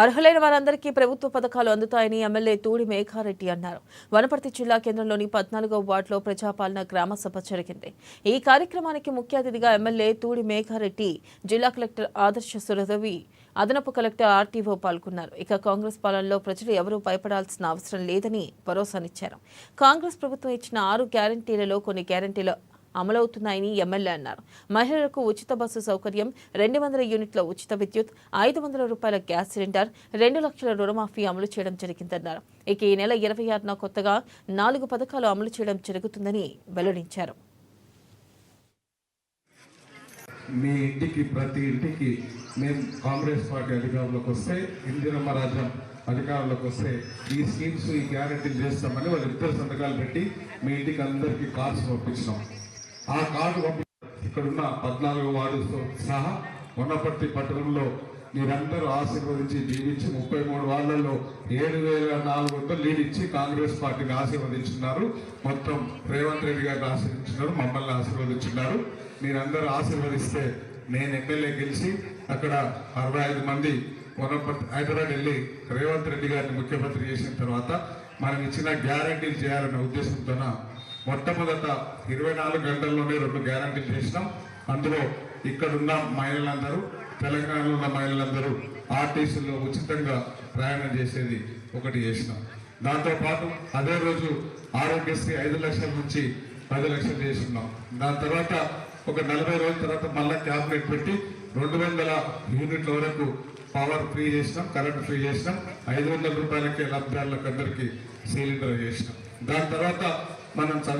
అర్హులైన వారందరికీ ప్రభుత్వ పథకాలు అందుతాయని ఎమ్మెల్యే తూడి మేఘారెడ్డి అన్నారు. వనపర్తి జిల్లా కేంద్రంలోని 14వ వార్డులో ప్రజాపాలన గ్రామ సభ జరిగింది. ఈ కార్యక్రమానికి ముఖ్య అతిథిగా ఎమ్మెల్యే తూడి మేఘారెడ్డి, జిల్లా కలెక్టర్ ఆదర్శ సురభి, అదనపు కలెక్టర్ ఆర్టీఓ పాల్గొన్నారు. ఇక కాంగ్రెస్ పాలనలో ప్రజలు ఎవరూ భయపడాల్సిన అవసరం లేదని భరోసానిచ్చారు. కాంగ్రెస్ ప్రభుత్వం ఇచ్చిన 6 గ్యారంటీలలో కొన్ని గ్యారంటీలు అమలవుతున్నాయని ఎమ్మెల్యే అన్నారు. మహిళలకు ఉచిత బస్సు సౌకర్యం, 200 యూనిట్ల ఉచిత విద్యుత్, 500 రూపాయల గ్యాస్ సిలిండర్, 2 లక్షల రుణమాఫీ అమలు చేయడం జరిగిందన్నారు. ఇక ఈ నెల 26న కొత్తగా 4 పథకాలు అమలు చేయడం జరుగుతుందని వెల్లడించారు. మీ ఇంటికి ప్రతి ఇంటికి మేము కాంగ్రెస్ పార్టీ అధికారంలోకి వస్తే, ఇందిరమ్మ రాజ్యం అధికారంలోకి వస్తే ఈ స్కీమ్స్ ఈ గ్యారెంటీలు చేస్తామని వాళ్ళు ఇద్దరు సంతకాలు పెట్టి మీ ఇంటికి అందరికీ కార్డ్స్ పంపించినాం. ఆ కార్డు ఇక్కడున్న 14 వార్డులతో సహా వనపర్తి పట్టణంలో మీరందరూ ఆశీర్వదించి దీవించి 33 వార్డులలో 7,400 లీడ్ ఇచ్చి కాంగ్రెస్ పార్టీని ఆశీర్వదించున్నారు. మొత్తం రేవంత్ రెడ్డి గారిని ఆశీర్వదించున్నారు, మమ్మల్ని ఆశీర్వదించున్నారు. మీరందరూ ఆశీర్వదిస్తే నేను ఎమ్మెల్యే గెలిచి అక్కడ 65 మంది వనపర్తి హైదరాబాద్ వెళ్ళి రేవంత్ రెడ్డి గారిని ముఖ్యమంత్రి చేసిన తర్వాత మనం ఇచ్చిన గ్యారంటీలు చేయాలనే ఉద్దేశంతో మొట్టమొదట 24 గంటల్లోనే 2 గ్యారంటీలు చేసినాం. అందులో ఇక్కడున్న మహిళలందరూ, తెలంగాణలో ఉన్న మహిళలందరూ ఆర్టీసీలో ఉచితంగా ప్రయాణం చేసేది ఒకటి చేసినాం. దాంతోపాటు అదే రోజు ఆరోగ్యశ్రీ 5 లక్షల నుంచి 10 లక్షలు చేస్తున్నాం. దాని తర్వాత ఒక 40 రోజుల తర్వాత మళ్ళీ క్యాబినెట్ పెట్టి 200 యూనిట్ల వరకు పవర్ ఫ్రీ చేసినాం, కరెంట్ ఫ్రీ చేసినాం. 500 రూపాయలకే లబ్ధిదారులకు అందరికీ సిలిండర్ చేసినాం. దాని తర్వాత మనం చదువు